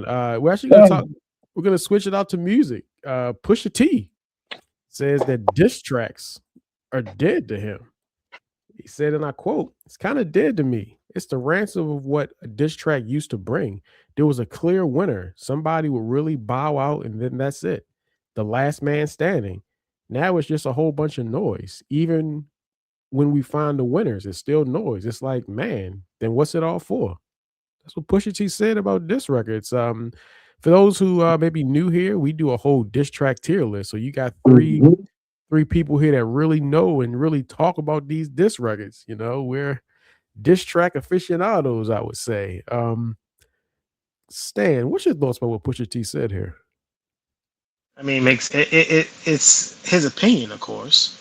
We're actually gonna talk. We're gonna switch it out to music. Pusha T says that diss tracks are dead to him. He said, and I quote, "It's kind of dead to me. It's the ransom of what a diss track used to bring. There was a clear winner. Somebody would really bow out, and then that's it. The last man standing. Now it's just a whole bunch of noise. Even when we find the winners, it's still noise. It's like, man, then what's it all for?" That's what Pusha T said about diss records. For those who may be new here, we do a whole diss track tier list. So you got three people here that really know and really talk about these diss records. You know, we're diss track aficionados, I would say. Stan, what's your thoughts about what Pusha T said here? I mean, it's his opinion, of course.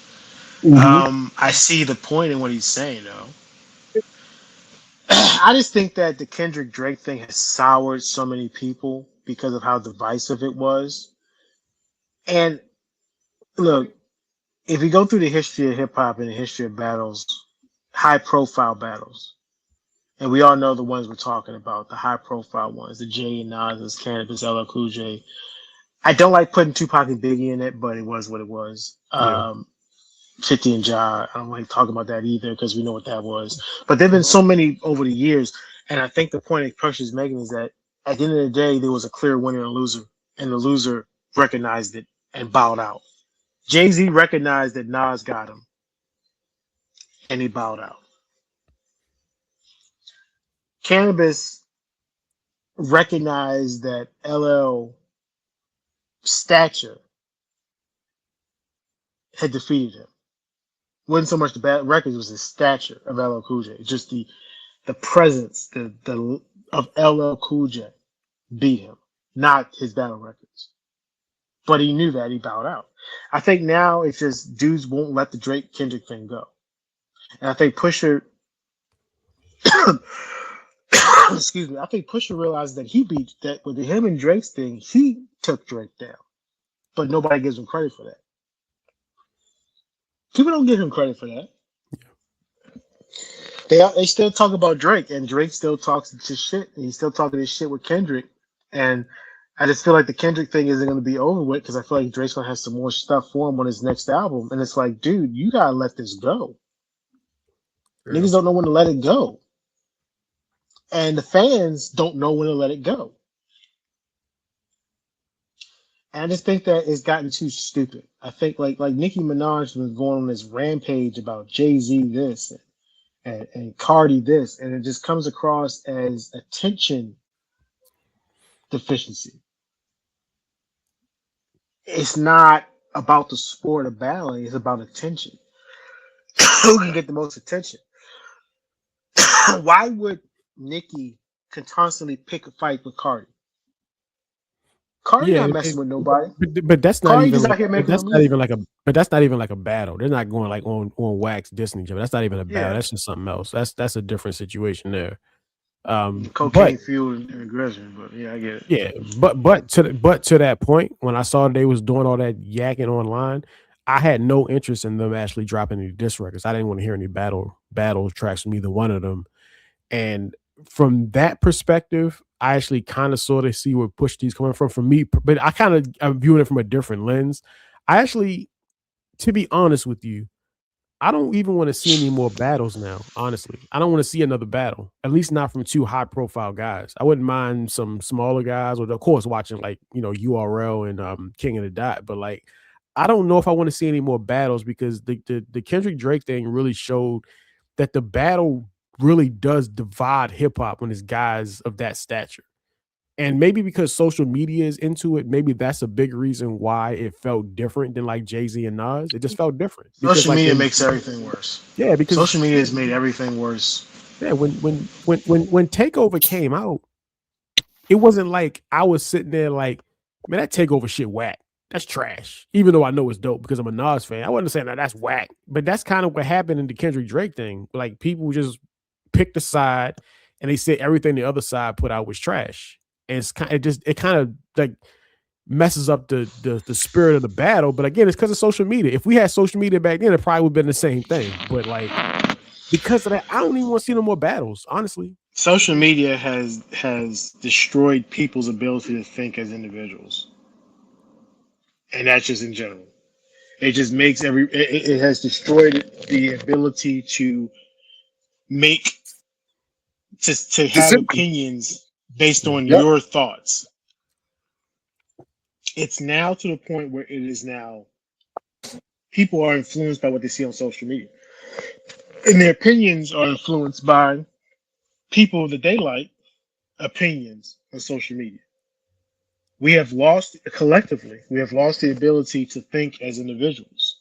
Mm-hmm. I see the point in what he's saying, though. I just think that the Kendrick Drake thing has soured so many people because of how divisive it was. And look, if you go through the history of hip hop and the history of battles, high profile battles, and we all know the ones we're talking about, the high profile ones, the Jay and Nas, Cannabis, LL Cool J. I don't like putting Tupac and Biggie in it, but it was what it was. Yeah. 50 and Ja, I don't like talking about that either because we know what that was. But there've been so many over the years, and I think the point that Crush is making is that at the end of the day, there was a clear winner and loser, and the loser recognized it and bowed out. Jay-Z recognized that Nas got him, and he bowed out. Cannabis recognized that LL stature had defeated him. Wasn't so much the bad records, it was the stature of LL Cool J. Just the presence the of LL Cool J beat him, not his battle records. But he knew that he bowed out. I think now it's just dudes won't let the Drake Kendrick thing go. And I think Pusha excuse me, I think Pusha realized that he beat that with him and Drake's thing, he took Drake down. But nobody gives him credit for that. People don't give him credit for that. They still talk about Drake, and Drake still talks his shit, and he's still talking his shit with Kendrick. And I just feel like the Kendrick thing isn't going to be over with because I feel like Drake's going to have some more stuff for him on his next album. And it's like, dude, you got to let this go. Yeah. Niggas don't know when to let it go. And the fans don't know when to let it go. And I just think that it's gotten too stupid. I think like Nicki Minaj was going on this rampage about Jay-Z this and Cardi this, and it just comes across as attention deficiency. It's not about the sport of battling, it's about attention. Who can get the most attention? Why would Nicki constantly pick a fight with Cardi? Cardi not messing with nobody. But that's not Cardi even just like, out here making that's music. not even like a but that's not even like a battle. They're not going like on wax dissing each other. That's not even a battle. That's just something else. That's a different situation there. Cocaine fuel and aggression, but yeah, I get it. Yeah, but to that point, when I saw they was doing all that yakking online, I had no interest in them actually dropping any diss records. I didn't want to hear any battle tracks from either one of them. And from that perspective, I actually kind of sort of see where Pusha T's coming from. For me, but I'm viewing it from a different lens. I actually, to be honest with you, I don't even want to see any more battles now. Honestly, I don't want to see another battle. At least not from two high-profile guys. I wouldn't mind some smaller guys, or of course watching like URL and King of the Dot. But like, I don't know if I want to see any more battles because the Kendrick Drake thing really showed that the battle really does divide hip hop when it's guys of that stature. And maybe because social media is into it, maybe that's a big reason why it felt different than like Jay-Z and Nas. It just felt different. Social media makes everything worse. Yeah, because social media has made everything worse. Yeah, when Takeover came out, it wasn't like I was sitting there like, man, that Takeover shit whack. That's trash. Even though I know it's dope because I'm a Nas fan. I wasn't saying that's whack. But that's kind of what happened in the Kendrick Drake thing. Like people just picked a side and they said everything the other side put out was trash. And it kind of like messes up the spirit of the battle. But again, it's because of social media. If we had social media back then, it probably would have been the same thing. But like, because of that, I don't even want to see no more battles. Honestly, Social media has destroyed people's ability to think as individuals, and that's just in general. It just makes it has destroyed the ability to make to have Decision. opinions based yeah, on Yep. your thoughts. It's now to the point where it is now people are influenced by what they see on social media, and their opinions are influenced by people that they like opinions on social media. We have lost collectively. We have lost the ability to think as individuals.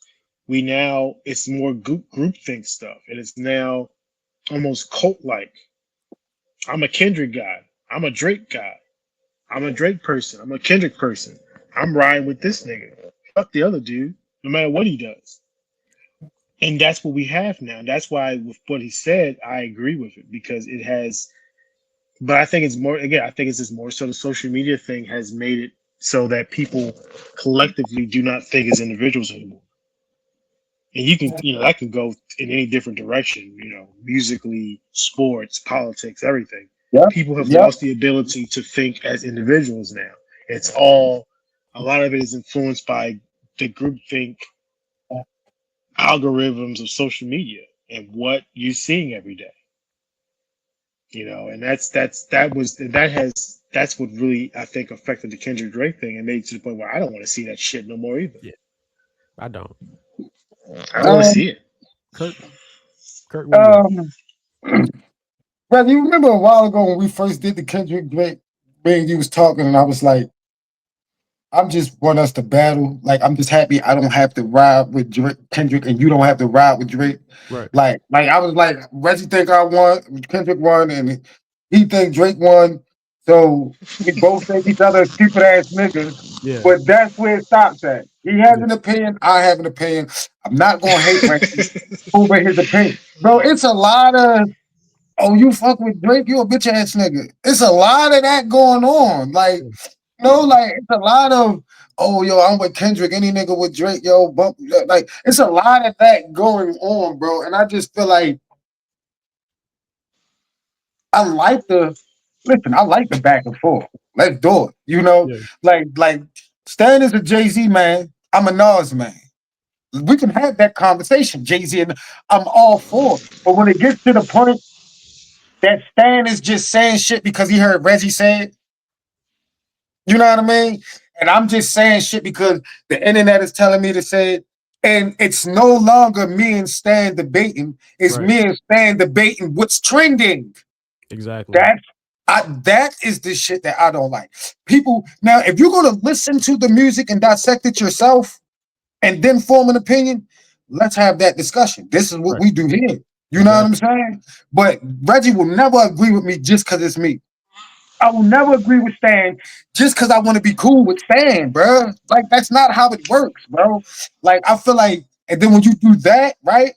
We now it's more group think stuff, and it's now almost cult like. I'm a Kendrick guy. I'm a Drake guy. I'm a Drake person. I'm a Kendrick person. I'm riding with this nigga. Fuck the other dude, no matter what he does. And that's what we have now. That's why with what he said, I agree with it because it has. But I think it's more again. I think it's just more so the social media thing has made it so that people collectively do not think as individuals anymore. And you can, that can go in any different direction. Musically, sports, politics, everything. Yep. People have Yep. lost the ability to think as individuals now. It's all a lot of it is influenced by the groupthink algorithms of social media and what you're seeing every day. And that's what really I think affected the Kendrick Drake thing and made it to the point where I don't want to see that shit no more either. yeah. I don't. I don't want to Um, see it. Kirk, Kirk, what do you? um, Brother, you remember a while ago when we first did the Kendrick Drake, me and you was talking, and I was like, I'm just want us to battle. Like, I'm just happy I don't have to ride with Drake, Kendrick, and you don't have to ride with Drake. Right. Like I was like, Reggie think I won, Kendrick won, and he think Drake won. So we both think each other stupid ass niggas. Yeah. But that's where it stops at. He has Yeah. an opinion. I have an opinion. I'm not gonna hate Reggie over his opinion, bro. It's a lot of oh, you fuck with Drake, you a bitch ass nigga. It's a lot of that going on. Like, Yeah. like it's a lot of oh yo, I'm with Kendrick, any nigga with Drake, yo, bump like it's a lot of that going on, bro. And I just feel like I like the listen, I like the back and forth. Let's do it. Yeah. Like Stan is a Jay-Z man. I'm a Nas man. We can have that conversation, Jay-Z, and I'm all for it. But when it gets to the point that Stan is just saying shit because he heard Reggie say it, you know what I mean? And I'm just saying shit because the internet is telling me to say it. And it's no longer me and Stan debating. It's Right. me and Stan debating what's trending. Exactly. That's that is the shit that I don't like. People now, if you're gonna listen to the music and dissect it yourself and then form an opinion, let's have that discussion. This is what Right. we do here. You know what I'm Exactly. saying? But Reggie will never agree with me just because it's me. I will never agree with Stan just because I want to be cool with Stan, bro. Like that's not how it works, bro. Like I feel like, and then when you do that, right?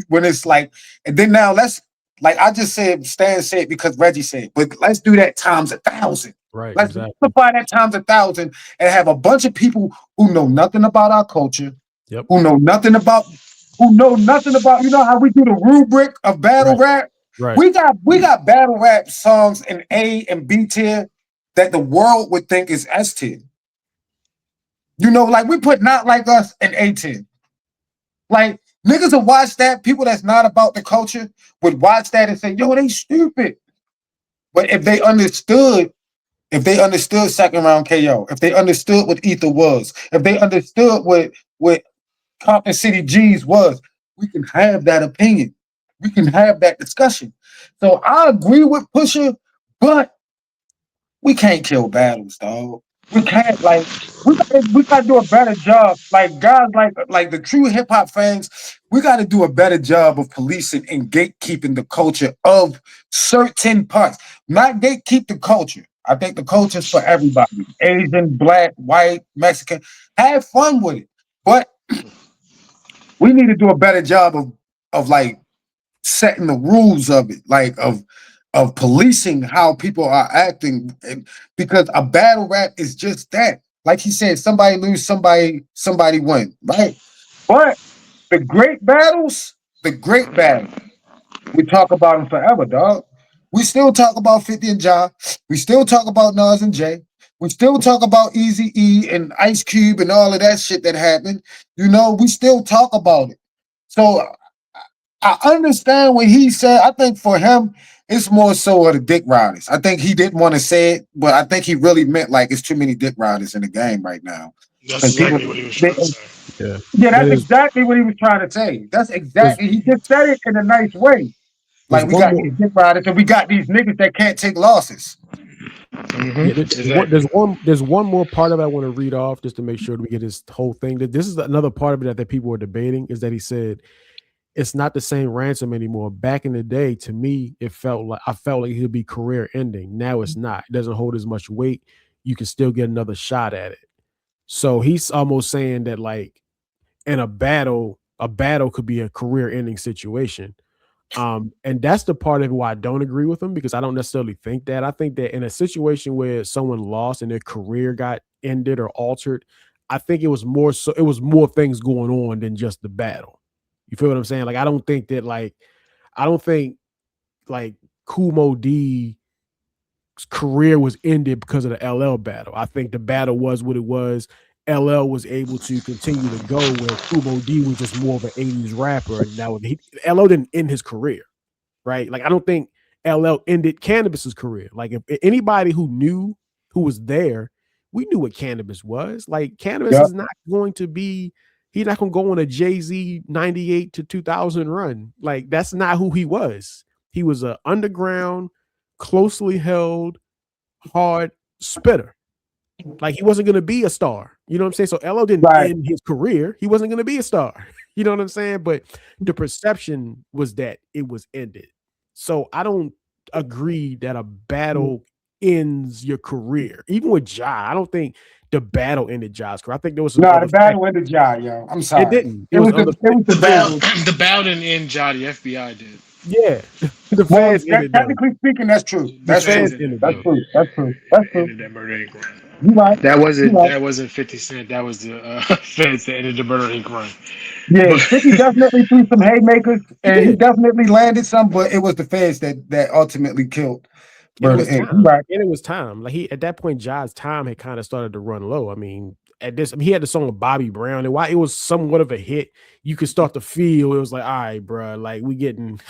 When it's like, and then now let's like I just said, Stan said because Reggie said, but let's do that times 1,000. Right. Let's Exactly. multiply that times 1,000 and have a bunch of people who know nothing about our culture, Yep. who know nothing about, who know nothing about. You know how we do the rubric of battle Right. rap. Right. We got battle rap songs in A and B tier that the world would think is S tier. Like we put Not Like Us in A tier. Like niggas will watch that. People that's not about the culture would watch that and say, "Yo, they stupid." But if they understood second round KO, if they understood what Ether was, if they understood what Compton City G's was, we can have that opinion. We can have that discussion. So I agree with Pusha, but we can't kill battles, dog. We can't we gotta do a better job. Like guys like the true hip hop fans, we gotta do a better job of policing and gatekeeping the culture of certain parts. Not gatekeep the culture. I think the culture is for everybody. Asian, black, white, Mexican. Have fun with it. But we need to do a better job of like setting the rules of it, like of policing how people are acting, because a battle rap is just that. Like he said, somebody lose, somebody win, right? But the great battles, the great battles. We talk about him forever, dog. We still talk about 50 and Ja. We still talk about Nas and Jay. We still talk about Easy E and Ice Cube and all of that shit that happened. You know, we still talk about it. So I understand what he said. I think for him, it's more so of the dick riders. I think he didn't want to say it, but I think he really meant like it's too many dick riders in the game right now. That's And people, exactly what he was trying to say. Yeah, yeah, but that's exactly what he was trying to say. That's there's exactly. He just said it in a nice way. there's Like we one got more. these dick riders and we got these niggas that can't take losses. Yeah, Exactly. there's one more part of it I want to read off just to make sure that we get this whole thing. That this is another part of it that people were debating is that he said it's not the same ransom anymore. Back in the day, to me, I felt like it would be career ending. Now it's not. It doesn't hold as much weight. You can still get another shot at it. So he's almost saying that like in a battle could be a career ending situation. And that's the part of it why I don't agree with him because I don't necessarily think that. I think that in a situation where someone lost and their career got ended or altered, I think it was more things going on than just the battle. You feel what I'm saying? Like I don't think like Kumo D's career was ended because of the LL battle. I think the battle was what it was. LL was able to continue to go where Kumo D was just more of an 80s rapper. And now LL didn't end his career, right? Like I don't think LL ended Cannabis's career. Like if anybody who was there, we knew what Cannabis was. Like Cannabis Yep. is not going to be he's not going to go on a Jay-Z 98 to 2000 run. Like that's not who he was. He was an underground, closely held, hard spitter. Like he wasn't going to be a star. You know what I'm saying? So LL didn't Right. end his career. He wasn't going to be a star. You know what I'm saying? But the perception was that it was ended. So I don't agree that a battle ends your career. Even with Ja, I don't think the battle ended Ja's career. I think there was some No, the other battle factors. with the jaw, yo. I'm It sorry. didn't. It It was was the other. it was the The bow, battle. the bow didn't end. Ja, the FBI did. Yeah, the Well, fans ended though. technically speaking, that's true. The The That's fans true. fans ended. ended That's though. true. That's true. That's true. Ended that murder ink run. You right. That You wasn't right. that wasn't 50 Cent. That was the feds that ended the murder ink run. Yeah, But 50 definitely threw some haymakers He and he did. definitely landed some, but it was the feds that ultimately killed And it Murder was Inc. You time. right. And it was time. Like he at that point, Ja's time had kind of started to run low. I mean, at this, I mean, he had the song with Bobby Brown, and while it was somewhat of a hit, you could start to feel it was like, all right, bro, like we getting,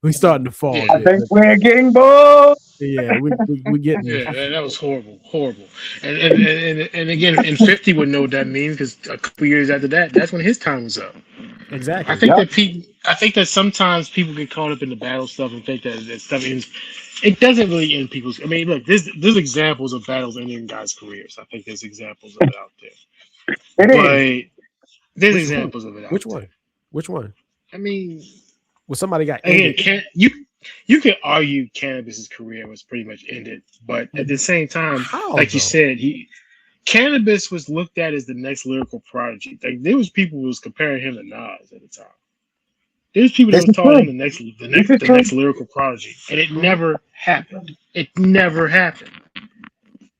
we starting to fall a yeah, I bit. think we're getting bored. Yeah, we getting. yeah, that was horrible, horrible. And again, and 50 would know what that means because a couple years after that, that's when his time was up. I Exactly. think Yep. that people, I think that sometimes people get caught up in the battle stuff and think that stuff ends. It doesn't really end people's. I mean, look, there's examples of battles ending guys' careers. I think there's examples of it out there, It is. but there's Which one? examples of it out Which there. one? Which one? I mean, Well, somebody got again, ended. can you can argue Cannabis's career was pretty much ended, but at the same time, How like you though? said, he Cannabis was looked at as the next lyrical prodigy. Like there was people who was comparing him to Nas at the time. There's people that This was is calling him true. the next This is the true. next lyrical prodigy, and it Mhm. never happened. It never happened.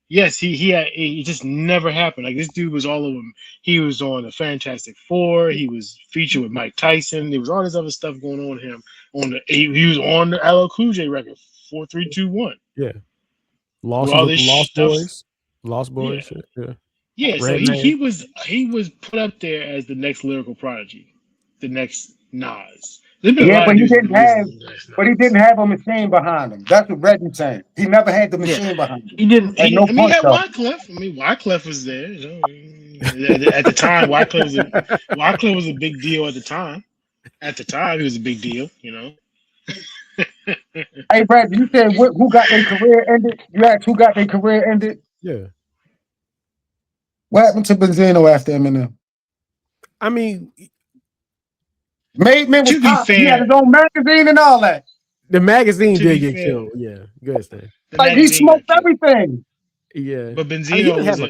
Yes, he just never happened. Like this dude was all of them. He was on the Fantastic Four. He was featured with Mike Tyson. There was all this other stuff going on with him. He was on the LL Cool J record 4321 Yeah, with losses all with this the Lost stuff. Boys. Lost Yeah, Boys. Yeah. yeah. So Red Man. he was put up there as the next lyrical prodigy, the next Nas. There's been a Yeah, lot of dudes that believe in the next but he Nas. didn't have a machine behind him. That's what Reggie's saying. He never had the Yeah, machine behind him. he didn't. At no I mean, he point had though. Wyclef. I mean, Wyclef was there. At the time, Wyclef was a big deal at the time. At the time, he was a big deal. Hey Brad, you said who got their career ended? You asked who got their career ended? Yeah. What happened to Benzino after Eminem? I mean, Made Man was To be popping. He had his fair, own magazine and all that. the magazine to did be get fair, killed. Yeah. Good Stan. the Like he magazine got smoked killed. everything. Yeah. But I mean, he Benzino didn't have a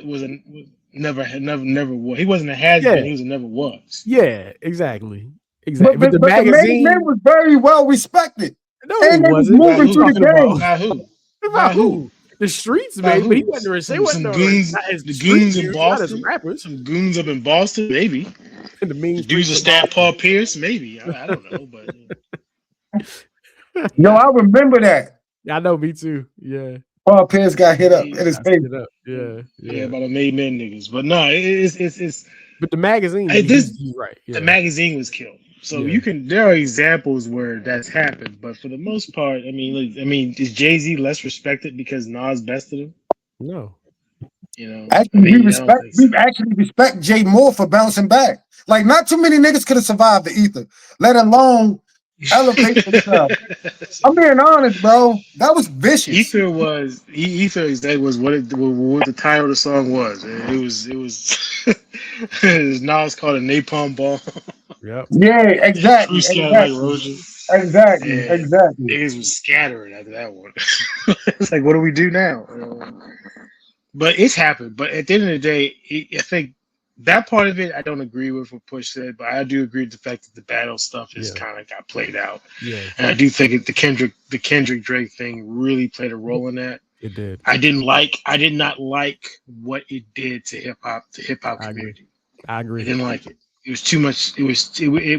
never was. He wasn't a has yeah. been. He was a never was. Yeah, exactly. But Exactly. But but, the but the Made Man magazine, was very well respected. no, he And they was wasn't. What By are moving you through who? the talking about? game. By who? About By who? who? The streets, By maybe, but he who? wasn't. He wasn't Some on a, goons. not his The street goons in music, not his Boston. rappers. Some goons up in Boston. Maybe The mean the dudes streets that of stabbed Boston. Paul Pierce. Maybe I don't know, but Yo, I remember that. I know, me too. Yeah, Paul Pierce got hit up in Made, his I face. set it up. Yeah, yeah, yeah. about a made men niggas. But no, it's But the magazine nigga, this he's right. the Yeah, magazine was killed. So yeah. you can there are examples where that's happened, but for the most part, I mean, is Jay Z less respected because Nas bested him? No, I Actually, mean, I don't think we so. actually respect Jay Moore for bouncing back. Like, not too many niggas could have survived the ether, let alone elevate themselves. I'm being honest, bro. That was vicious. Ether exactly was what the title of the song was. It was Nas called a napalm bomb. yep, Yeah, exactly, Fruit scale like exactly, roaches. exactly, And exactly. niggas was scattering after that one. It's like, what do we do now? But it's happened. But at the end of the day, I think that part of it I don't agree with what Push said, but I do agree with the fact that the battle stuff just yeah, kind of got played out, yeah. and I do think the Kendrick Drake thing really played a role in that. It did. I did not like what it did to hip hop I agree. community. I I agree. didn't like it. It was too much. It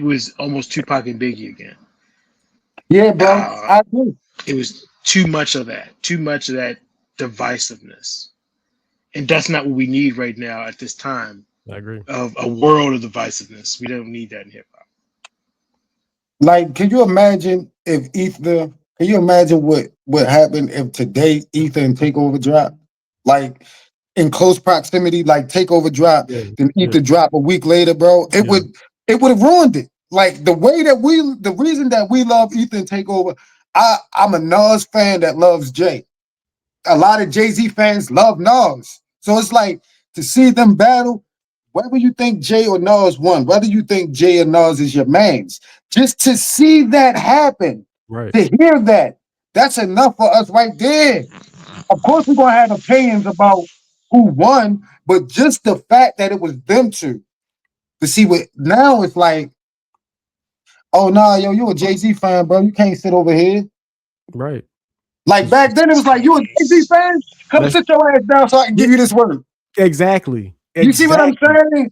was almost Tupac and Biggie again. Yeah, bro. Uh, I agree. it was too much of that. Too much of that divisiveness, and that's not what we need right now at this time I agree. of a world of divisiveness. We don't need that in hip hop. Like, can you imagine if Ether? Can you imagine what happened if today Ether and Takeover drop? Like in close proximity, like Takeover drop, Yeah, then yeah, Ether drop a week later, bro. yeah. It would have ruined it. Like the reason that we love Ether and Takeover. I'm a Nas fan that loves Jay. A lot of Jay-Z fans love Nas. So it's like to see them battle, whether you think Jay or Nas won, whether you think Jay or Nas is your man's, just to see that happen, Right, to hear that, that's enough for us right there. Of course, we're gonna have opinions about who won, but just the fact that it was them two to see what now it's like, oh nah, yo, you a Jay-Z fan, bro. You can't sit over here. right. Like It's back then, it was like, you a Jay-Z It's fan? Come let's sit your ass down so I can yeah, give you this word. exactly, You see what I'm exactly, saying?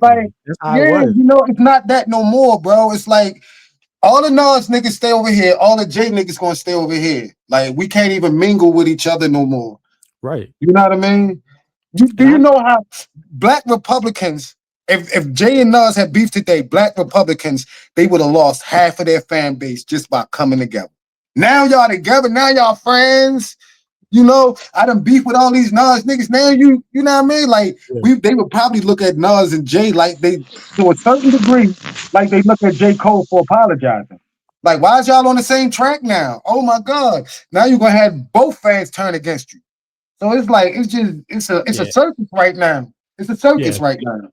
Like, exactly. That's how it yeah, was. it's not that no more, bro. It's like all the Nas niggas stay over here, all the J niggas gonna stay over here. Like, we can't even mingle with each other no more. Right, You know what I mean? Do and you I know how black Republicans, if Jay and Nas had beef today, black Republicans, they would have lost half of their fan base just by coming together. Now y'all together, now y'all friends. I done beef with all these Nas niggas. Now you know what I mean? Like yeah, they would probably look at Nas and Jay like they, to a certain degree, like they look at J. Cole for apologizing. Like, why is y'all on the same track now? Oh my God. Now you're gonna have both fans turn against you. So it's like it's a yeah, circus right now. It's a yeah. circus right now.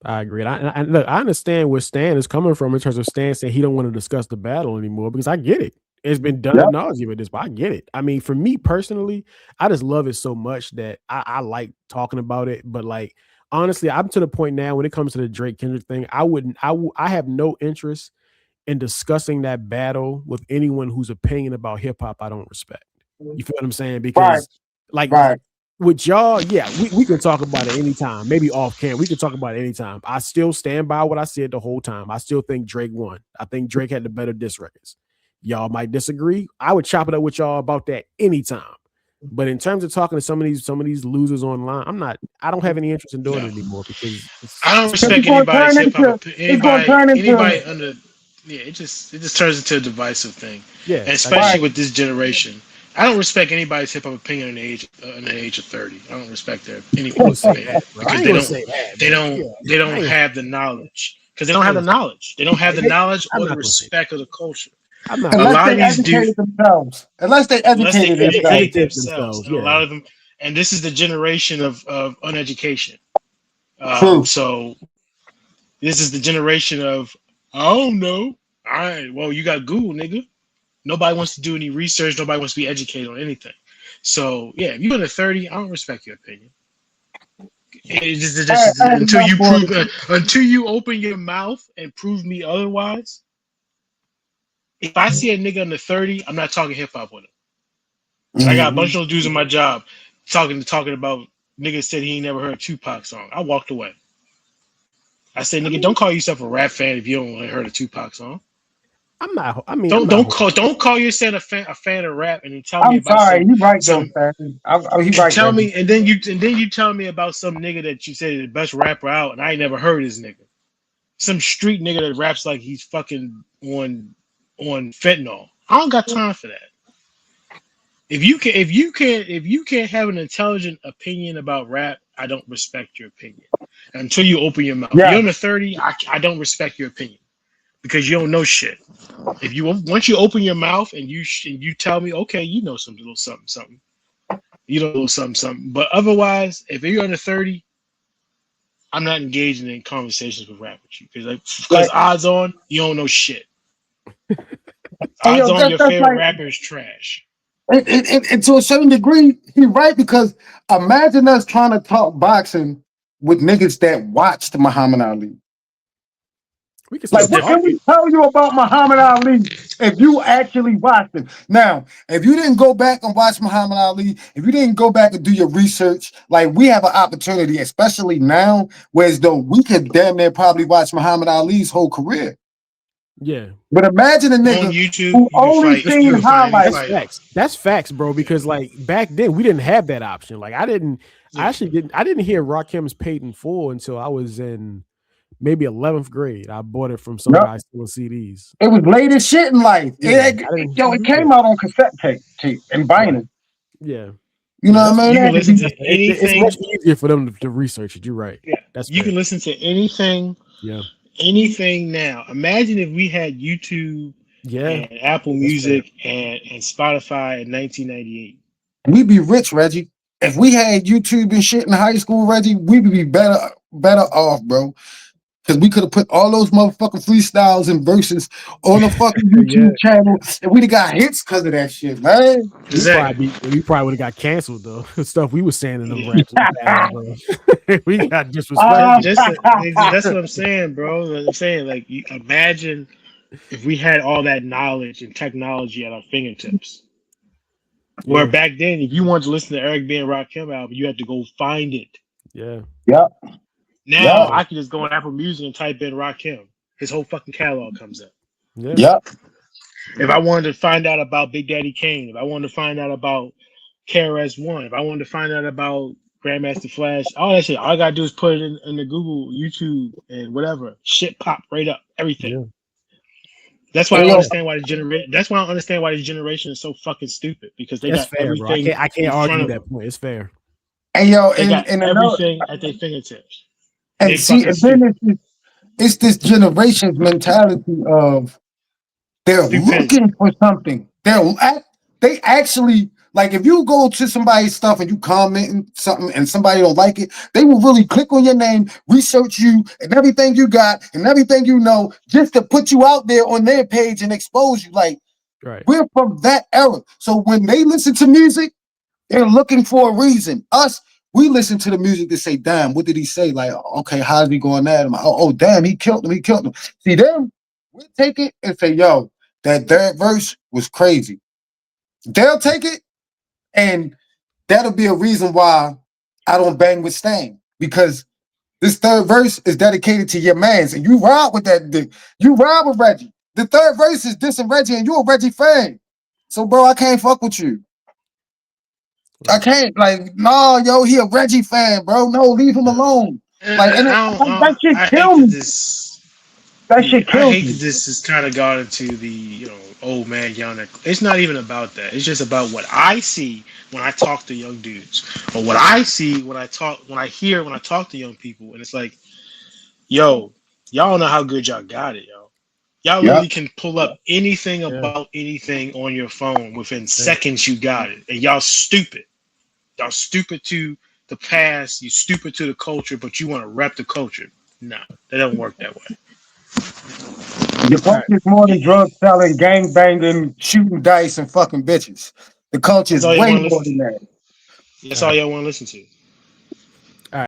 I agree. And look, I understand where Stan is coming from in terms of Stan saying he don't want to discuss the battle anymore because I get it. It's been done at Yep. nausea with this, but I get it. I mean, for me personally, I just love it so much that I like talking about it. But like honestly, I'm to the point now when it comes to the Drake Kendrick thing, I wouldn't. I have no interest in discussing that battle with anyone whose opinion about hip hop I don't respect. You feel what I'm saying? Right, Because like right. with y'all, yeah, we can talk about it anytime, maybe off cam. We can talk about it anytime. I still stand by what I said the whole time. I still think Drake won. I think Drake had the better diss records. Y'all might disagree. I would chop it up with y'all about that anytime. But in terms of talking to some of these losers online, I don't have any interest in doing no. it anymore because I don't Because respect anybody's hip hop. it's gonna turn Anybody into under. Yeah, it just turns into a divisive thing, yeah, and I agree. right. especially with this generation. I don't respect anybody's hip hop opinion in the age of 30. I don't respect I ain't gonna anyone's say opinion that, bro. I because ain't gonna say that, man. Yeah, they I don't ain't, have the knowledge because they don't I have ain't the gonna say knowledge. They don't have the that. knowledge I'm or the not gonna say respect of the culture. that. I'm not A gonna Unless say lot they of that. these dudes, educated themselves. Unless they unless they educated themselves. educate Educate themselves, themselves. and a Yeah, lot of them, and this is the generation of uneducation. True. So this is the generation of I don't know. All right, well, you got Google, nigga. Nobody wants to do any research. Nobody wants to be educated on anything. So yeah, if you're under 30, I don't respect your opinion. I had enough for it. Until you open your mouth and prove me otherwise. If I see a nigga under 30, I'm not talking hip hop with him. Cause I got a Mhm. bunch of those dudes in my job talking about niggas said he ain't never heard a Tupac song. I walked away. I said, nigga, don't call yourself a rap fan if you don't heard a Tupac song. I'm not. I mean, I'm Don't not. don't call yourself a fan of rap and then tell me I'm about sorry, he right though, some Stan. He and right, tell Reggie. me and then you tell me about some nigga that you say is the best rapper out and I ain't never heard his nigga. Some street nigga that raps like he's fucking on fentanyl. I don't got time for that. If you can't have an intelligent opinion about rap, I don't respect your opinion until you open your mouth. Yeah, You're under 30. I don't respect your opinion because you don't know shit. If you once you open your mouth and you tell me, okay, you know some little something something, you know a little something something. But otherwise, if you're under 30, I'm not engaging in conversations with rap with you because like, odds on you don't know shit. and Odds yo, on your that's favorite like, rapper is trash. and to a certain degree, he right because imagine us trying to talk boxing with niggas that watched Muhammad Ali. We can It's Like, still what talk. can different. we tell you about Muhammad Ali if you actually watched him? Now, if you didn't go back and watch Muhammad Ali, if you didn't go back and do your research, like we have an opportunity, especially now, whereas though we could damn near probably watch Muhammad Ali's whole career. Yeah, But imagine a On nigga YouTube, who you can only fight. seen You can find any highlights. that's fighter. facts. That's facts, bro. Yeah, Because like back then we didn't have that option. Like I didn't. I yeah. actually didn't. I didn't hear Rakim's Paid in Full until I was in maybe 11th grade. I bought it from some Yup. guy stealing CDs. It was late as shit in life. Yeah, I didn't. Yo, it Yeah, came out on cassette tape and right. vinyl. Yeah, You yeah. know That's what I You mean? That can had to listen be to it's much anything. easier for them to research it. You're right. Yeah, That's you fair. can listen to anything. Yeah, Anything now. Imagine if we had YouTube yeah. and Apple That's fair. Music and Spotify in 1998. we'd be rich, Reggie. If we had YouTube and shit in high school, Reggie, we'd be better off, bro. Because we could have put all those motherfucking freestyles and verses on a fucking Yeah, YouTube channel, and we'd have got hits because of that shit, man. Exactly. we probably would have got canceled though. Stuff we was saying in them Yeah. raps and battles, bro. We got Ah, disrespected. That's what I'm saying, bro. I'm saying like imagine if we had all that knowledge and technology at our fingertips. Where Yeah, back then, if you wanted to listen to Eric B. and Rakim album, you had to go find it. yeah, yep, Now yep, yeah, I can just go on Apple Music and type in Rakim. His whole fucking catalog comes up. yeah, yep. If I wanted to find out about Big Daddy Kane, if I wanted to find out about KRS-One, if I wanted to find out about Grandmaster Flash, all that shit, all I gotta do is put it in the Google, YouTube, and whatever. Shit pop right up, everything. yeah. That's why I Hey, don't yo, understand why this generation. That's why I don't understand why this generation is so fucking stupid because they That's got fair, bro. everything I in can't front argue of that them. point. It's fair. hey, yo, They got and another, everything at their fingertips. They and see, fucking and then stupid. it's this generation's mentality of they're Stupidity. looking for something. They actually like if you go to somebody's stuff and you comment something and somebody don't like it, they will really click on your name, research you and everything you got and everything you know, just to put you out there on their page and expose you. Like Right. we're from that era. So when they listen to music, they're looking for a reason. Us, we listen to the music to say, damn, what did he say? Like, okay, how's he going at him? Oh, damn, he killed him. He killed him. See, them, we'll take it and say, yo, that third verse was crazy. They'll take it, and that'll be a reason why I don't bang with Stan. Because this third verse is dedicated to your mans, and you ride with that. You ride with Reggie. The third verse is dissing Reggie, and you're a Reggie fan. So, bro, I can't fuck with you. I Right. can't like, no, yo, he a Reggie fan, bro. No, leave him Yeah. alone. And Like, and that shit I hate kill that me. this. That Yeah, shit I kills hate that me. this has kind of got into the old man yelling. It's not even about that. It's just about what I see when I talk to young dudes, or what I see when I talk to young people, and it's like, yo, y'all know how good y'all got it, yo. Y'all Yeah, literally can pull up anything Yeah. about anything on your phone within Yeah. seconds. You got it, and y'all stupid. Y'all stupid to the past. You stupid to the culture, but you want to rep the culture. No, that doesn't work that way. your All right. culture is more than drug selling, gang banging, shooting dice, and fucking bitches. The culture That's is all you way want to more listen than to. that. That's All all right. y'all want to listen to.